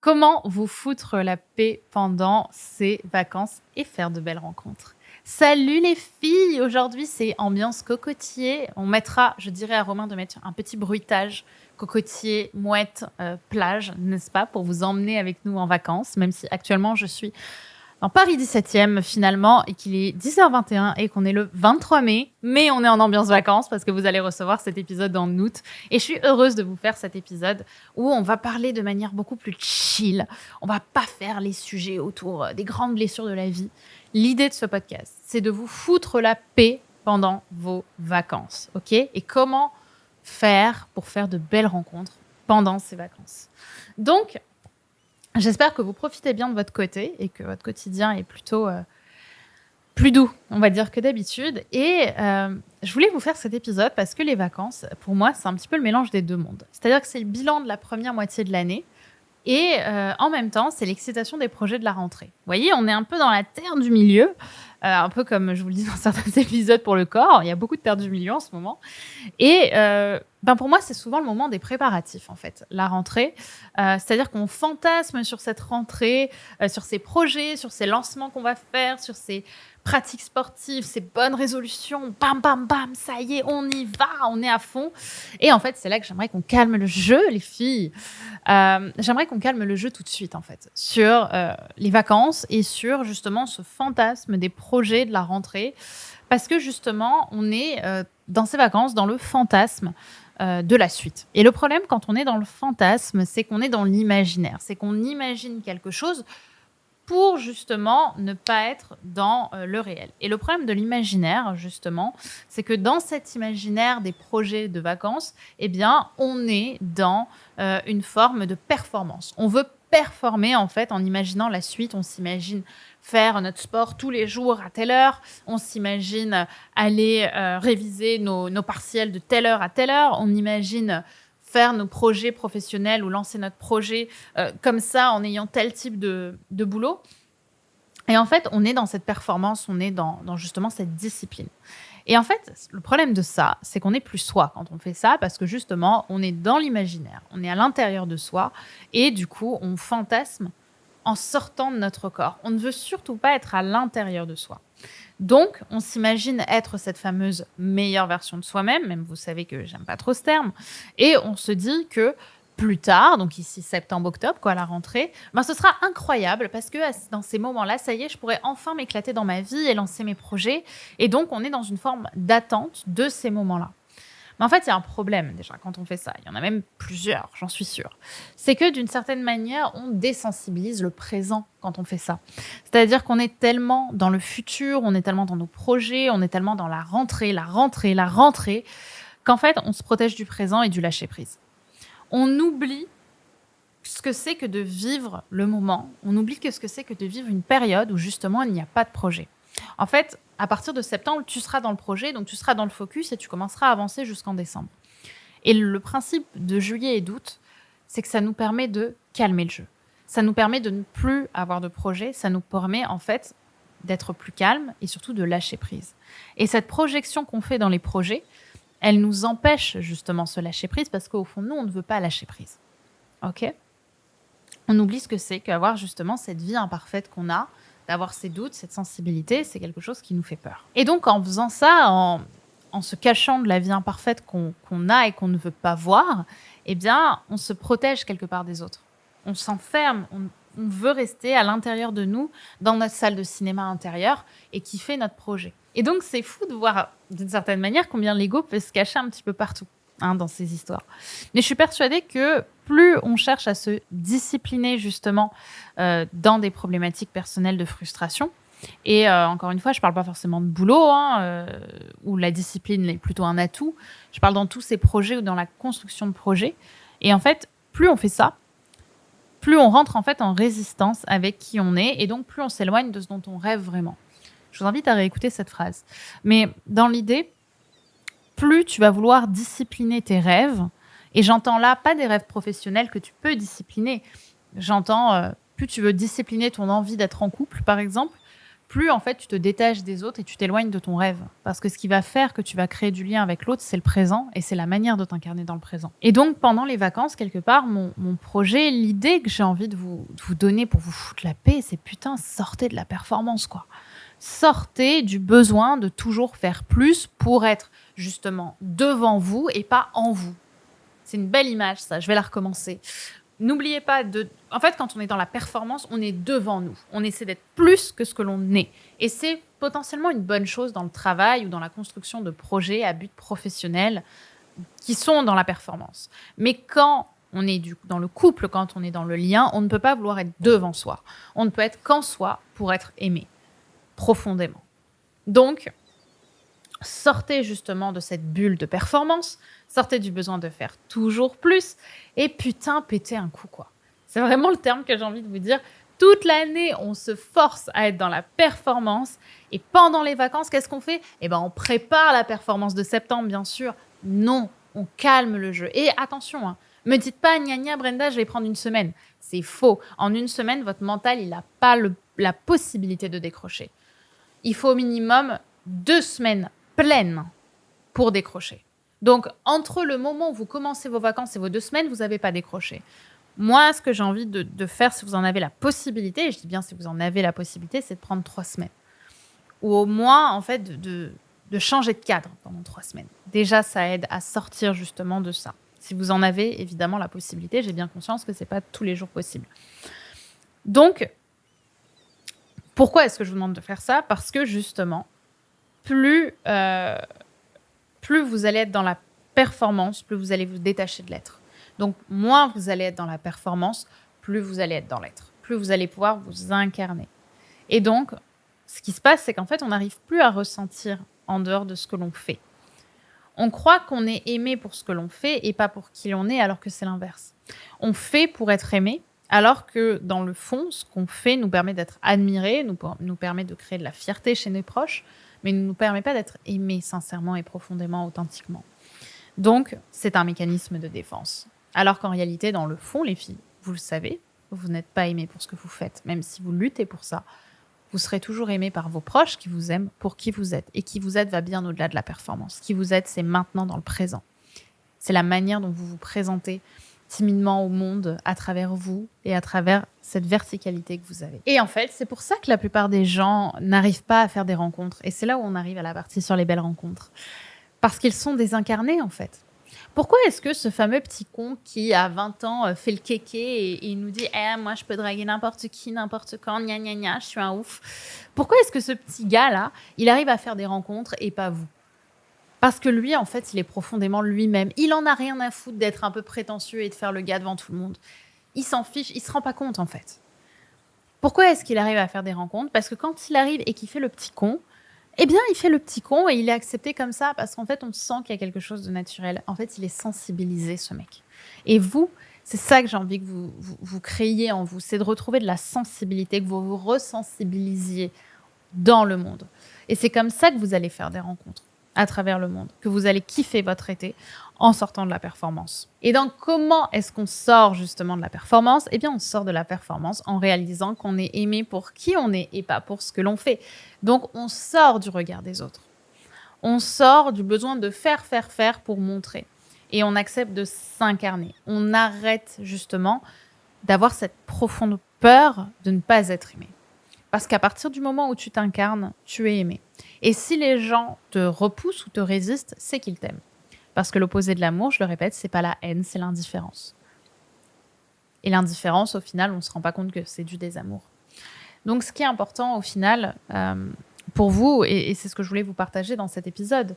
Comment vous foutre la paix pendant ces vacances et faire de belles rencontres? Salut les filles! Aujourd'hui, c'est ambiance cocotier. On mettra, je dirais à Romain de mettre un petit bruitage cocotier, mouette, plage, n'est-ce pas? Pour vous emmener avec nous en vacances, même si actuellement je suis dans Paris 17e finalement et qu'il est 10h21 et qu'on est le 23 mai. Mais on est en ambiance vacances parce que vous allez recevoir cet épisode en août. Et je suis heureuse de vous faire cet épisode où on va parler de manière beaucoup plus chill. On va pas faire les sujets autour des grandes blessures de la vie. L'idée de ce podcast, c'est de vous foutre la paix pendant vos vacances. Ok? Et comment faire pour faire de belles rencontres pendant ces vacances. Donc, j'espère que vous profitez bien de votre côté et que votre quotidien est plutôt plus doux, on va dire, que d'habitude. Et je voulais vous faire cet épisode parce que les vacances, pour moi, c'est un petit peu le mélange des deux mondes. C'est-à-dire que c'est le bilan de la première moitié de l'année et en même temps, c'est l'excitation des projets de la rentrée. Vous voyez, on est un peu dans la terre du milieu, un peu comme je vous le dis dans certains épisodes pour le corps. Il y a beaucoup de terre du milieu en ce moment. Et pour moi, c'est souvent le moment des préparatifs, en fait, la rentrée. C'est-à-dire qu'on fantasme sur cette rentrée, sur ces projets, sur ces lancements qu'on va faire, sur ces pratiques sportives, ces bonnes résolutions. Bam, bam, bam, ça y est, on y va, on est à fond. Et en fait, c'est là que j'aimerais qu'on calme le jeu, les filles. J'aimerais qu'on calme le jeu tout de suite, en fait, sur les vacances et sur, justement, ce fantasme des projets de la rentrée. Parce que, justement, on est dans ces vacances, dans le fantasme de la suite. Et le problème, quand on est dans le fantasme, c'est qu'on est dans l'imaginaire. C'est qu'on imagine quelque chose pour justement ne pas être dans le réel. Et le problème de l'imaginaire, justement, c'est que dans cet imaginaire des projets de vacances, eh bien, on est dans une forme de performance. On veut performer, en fait, en imaginant la suite. On s'imagine faire notre sport tous les jours à telle heure. On s'imagine aller réviser nos partiels de telle heure à telle heure. On imagine faire nos projets professionnels ou lancer notre projet comme ça en ayant tel type de boulot. Et en fait, on est dans cette performance, on est dans justement cette discipline. Et en fait, le problème de ça, c'est qu'on n'est plus soi quand on fait ça parce que justement, on est dans l'imaginaire, on est à l'intérieur de soi et du coup, on fantasme en sortant de notre corps. On ne veut surtout pas être à l'intérieur de soi. Donc, on s'imagine être cette fameuse meilleure version de soi-même, même vous savez que j'aime pas trop ce terme, et on se dit que plus tard, donc ici septembre-octobre, quoi, à la rentrée, ce sera incroyable parce que dans ces moments-là, ça y est, je pourrais enfin m'éclater dans ma vie et lancer mes projets. Et donc, on est dans une forme d'attente de ces moments-là. Mais en fait, il y a un problème déjà quand on fait ça. Il y en a même plusieurs, j'en suis sûre. C'est que d'une certaine manière, on désensibilise le présent quand on fait ça. C'est-à-dire qu'on est tellement dans le futur, on est tellement dans nos projets, on est tellement dans la rentrée, qu'en fait, on se protège du présent et du lâcher-prise. On oublie ce que c'est que de vivre le moment. On oublie ce que c'est que de vivre une période où justement, il n'y a pas de projet. En fait, à partir de septembre, tu seras dans le projet, donc tu seras dans le focus et tu commenceras à avancer jusqu'en décembre. Et le principe de juillet et d'août, c'est que ça nous permet de calmer le jeu. Ça nous permet de ne plus avoir de projet, ça nous permet en fait d'être plus calme et surtout de lâcher prise. Et cette projection qu'on fait dans les projets, elle nous empêche justement ce lâcher prise parce qu'au fond, nous, on ne veut pas lâcher prise. Ok ? On oublie ce que c'est qu'avoir justement cette vie imparfaite qu'on a, d'avoir ces doutes, cette sensibilité, c'est quelque chose qui nous fait peur. Et donc, en faisant ça, en se cachant de la vie imparfaite qu'on a et qu'on ne veut pas voir, eh bien, on se protège quelque part des autres. On s'enferme, on veut rester à l'intérieur de nous, dans notre salle de cinéma intérieure et kiffer notre projet. Et donc, c'est fou de voir, d'une certaine manière, combien l'ego peut se cacher un petit peu partout dans ces histoires. Mais je suis persuadée que plus on cherche à se discipliner justement dans des problématiques personnelles de frustration, et encore une fois, je ne parle pas forcément de boulot, où la discipline est plutôt un atout. Je parle dans tous ces projets ou dans la construction de projets. Et en fait, plus on fait ça, plus on rentre en fait en résistance avec qui on est, et donc plus on s'éloigne de ce dont on rêve vraiment. Je vous invite à réécouter cette phrase. Mais dans l'idée, plus tu vas vouloir discipliner tes rêves, et j'entends là pas des rêves professionnels que tu peux discipliner, j'entends plus tu veux discipliner ton envie d'être en couple, par exemple, plus en fait tu te détaches des autres et tu t'éloignes de ton rêve. Parce que ce qui va faire que tu vas créer du lien avec l'autre, c'est le présent et c'est la manière de t'incarner dans le présent. Et donc pendant les vacances, quelque part, mon projet, l'idée que j'ai envie de vous donner pour vous foutre la paix, c'est putain, sortez de la performance quoi. Sortez du besoin de toujours faire plus pour être justement devant vous et pas en vous. C'est une belle image ça, je vais la recommencer. N'oubliez pas En fait, quand on est dans la performance, on est devant nous. On essaie d'être plus que ce que l'on est. Et c'est potentiellement une bonne chose dans le travail ou dans la construction de projets à but professionnel qui sont dans la performance. Mais quand on est dans le couple, quand on est dans le lien, on ne peut pas vouloir être devant soi. On ne peut être qu'en soi pour être aimé profondément. Donc, sortez justement de cette bulle de performance, sortez du besoin de faire toujours plus et putain, pétez un coup quoi. C'est vraiment le terme que j'ai envie de vous dire. Toute l'année, on se force à être dans la performance et pendant les vacances, qu'est-ce qu'on fait ? Eh ben, on prépare la performance de septembre, bien sûr. Non, on calme le jeu. Et attention, hein, me dites pas, gna gna Brenda, je vais prendre une semaine. C'est faux. En une semaine, votre mental, il n'a pas la possibilité de décrocher. Il faut au minimum 2 semaines pleines pour décrocher. Donc, entre le moment où vous commencez vos vacances et vos 2 semaines, vous n'avez pas décroché. Moi, ce que j'ai envie de faire, si vous en avez la possibilité, et je dis bien si vous en avez la possibilité, c'est de prendre 3 semaines. Ou au moins, en fait, de changer de cadre pendant 3 semaines. Déjà, ça aide à sortir justement de ça. Si vous en avez évidemment la possibilité, j'ai bien conscience que ce n'est pas tous les jours possible. Donc, pourquoi est-ce que je vous demande de faire ça ? Parce que justement, plus vous allez être dans la performance, plus vous allez vous détacher de l'être. Donc, moins vous allez être dans la performance, plus vous allez être dans l'être. Plus vous allez pouvoir vous incarner. Et donc, ce qui se passe, c'est qu'en fait, on n'arrive plus à ressentir en dehors de ce que l'on fait. On croit qu'on est aimé pour ce que l'on fait et pas pour qui l'on est, alors que c'est l'inverse. On fait pour être aimé, alors que dans le fond, ce qu'on fait nous permet d'être admiré, nous permet de créer de la fierté chez nos proches, mais ne nous permet pas d'être aimé sincèrement et profondément, authentiquement. Donc, c'est un mécanisme de défense. Alors qu'en réalité, dans le fond, les filles, vous le savez, vous n'êtes pas aimé pour ce que vous faites, même si vous luttez pour ça. Vous serez toujours aimé par vos proches qui vous aiment pour qui vous êtes. Et qui vous êtes va bien au-delà de la performance. Qui vous êtes, c'est maintenant dans le présent. C'est la manière dont vous vous présentez timidement au monde à travers vous et à travers cette verticalité que vous avez. Et en fait, c'est pour ça que la plupart des gens n'arrivent pas à faire des rencontres. Et c'est là où on arrive à la partie sur les belles rencontres. Parce qu'ils sont désincarnés, en fait. Pourquoi est-ce que ce fameux petit con qui, à 20 ans, fait le kéké et il nous dit « moi, je peux draguer n'importe qui, n'importe quand, gna gna gna, je suis un ouf ». Pourquoi est-ce que ce petit gars-là, il arrive à faire des rencontres et pas vous ? Parce que lui, en fait, il est profondément lui-même. Il en a rien à foutre d'être un peu prétentieux et de faire le gars devant tout le monde. Il s'en fiche, il se rend pas compte, en fait. Pourquoi est-ce qu'il arrive à faire des rencontres ? Parce que quand il arrive et qu'il fait le petit con, eh bien, il fait le petit con et il est accepté comme ça parce qu'en fait, on sent qu'il y a quelque chose de naturel. En fait, il est sensibilisé, ce mec. Et vous, c'est ça que j'ai envie que vous créiez en vous. C'est de retrouver de la sensibilité, que vous vous resensibilisiez dans le monde. Et c'est comme ça que vous allez faire des rencontres à travers le monde, que vous allez kiffer votre été en sortant de la performance. Et donc, comment est-ce qu'on sort justement de la performance ? Eh bien, on sort de la performance en réalisant qu'on est aimé pour qui on est et pas pour ce que l'on fait. Donc, on sort du regard des autres. On sort du besoin de faire pour montrer. Et on accepte de s'incarner. On arrête justement d'avoir cette profonde peur de ne pas être aimé. Parce qu'à partir du moment où tu t'incarnes, tu es aimé. Et si les gens te repoussent ou te résistent, c'est qu'ils t'aiment. Parce que l'opposé de l'amour, je le répète, c'est pas la haine, c'est l'indifférence. Et l'indifférence, au final, on ne se rend pas compte que c'est du désamour. Donc, ce qui est important, au final, pour vous, et c'est ce que je voulais vous partager dans cet épisode,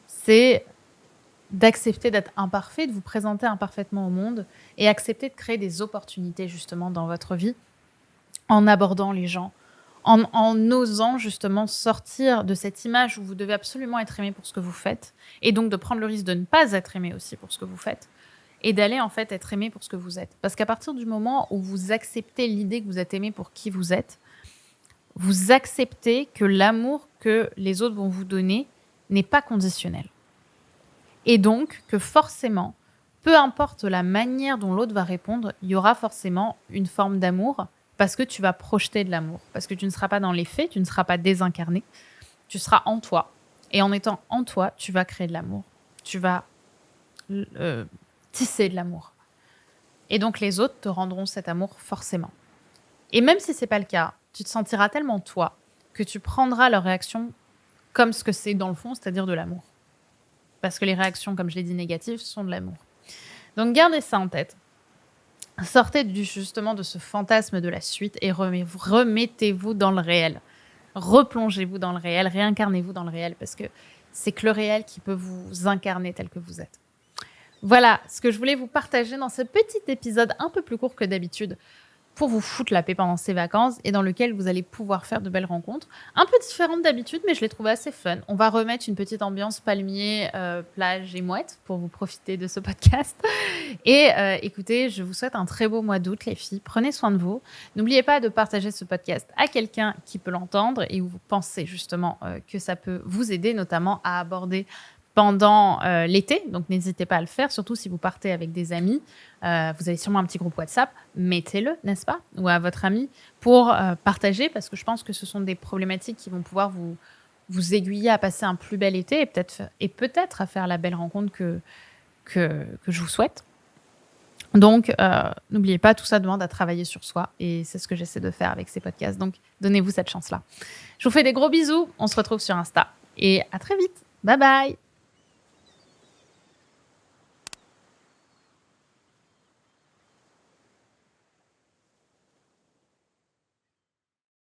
c'est d'accepter d'être imparfait, de vous présenter imparfaitement au monde et accepter de créer des opportunités, justement, dans votre vie en abordant les gens, en osant justement sortir de cette image où vous devez absolument être aimé pour ce que vous faites, et donc de prendre le risque de ne pas être aimé aussi pour ce que vous faites, et d'aller en fait être aimé pour ce que vous êtes. Parce qu'à partir du moment où vous acceptez l'idée que vous êtes aimé pour qui vous êtes, vous acceptez que l'amour que les autres vont vous donner n'est pas conditionnel. Et donc que forcément, peu importe la manière dont l'autre va répondre, il y aura forcément une forme d'amour, parce que tu vas projeter de l'amour, parce que tu ne seras pas dans les faits, tu ne seras pas désincarné, tu seras en toi. Et en étant en toi, tu vas créer de l'amour. Tu vas tisser de l'amour. Et donc, les autres te rendront cet amour forcément. Et même si ce n'est pas le cas, tu te sentiras tellement toi que tu prendras leur réaction comme ce que c'est dans le fond, c'est-à-dire de l'amour. Parce que les réactions, comme je l'ai dit, négatives, sont de l'amour. Donc, gardez ça en tête. Sortez justement de ce fantasme de la suite et remettez-vous dans le réel. Replongez-vous dans le réel, réincarnez-vous dans le réel, parce que c'est que le réel qui peut vous incarner tel que vous êtes. Voilà ce que je voulais vous partager dans ce petit épisode un peu plus court que d'habitude pour vous foutre la paix pendant ces vacances et dans lequel vous allez pouvoir faire de belles rencontres. Un peu différentes d'habitude, mais je l'ai trouvé assez fun. On va remettre une petite ambiance palmier, plage et mouette pour vous profiter de ce podcast. Et écoutez, je vous souhaite un très beau mois d'août, les filles. Prenez soin de vous. N'oubliez pas de partager ce podcast à quelqu'un qui peut l'entendre et où vous pensez justement que ça peut vous aider, notamment à aborder pendant l'été. Donc, n'hésitez pas à le faire, surtout si vous partez avec des amis. Vous avez sûrement un petit groupe WhatsApp. Mettez-le, n'est-ce pas? Ou à votre ami pour partager, parce que je pense que ce sont des problématiques qui vont pouvoir vous aiguiller à passer un plus bel été et peut-être à faire la belle rencontre que je vous souhaite. Donc, n'oubliez pas, tout ça demande à travailler sur soi. Et c'est ce que j'essaie de faire avec ces podcasts. Donc, donnez-vous cette chance-là. Je vous fais des gros bisous. On se retrouve sur Insta. Et à très vite. Bye bye.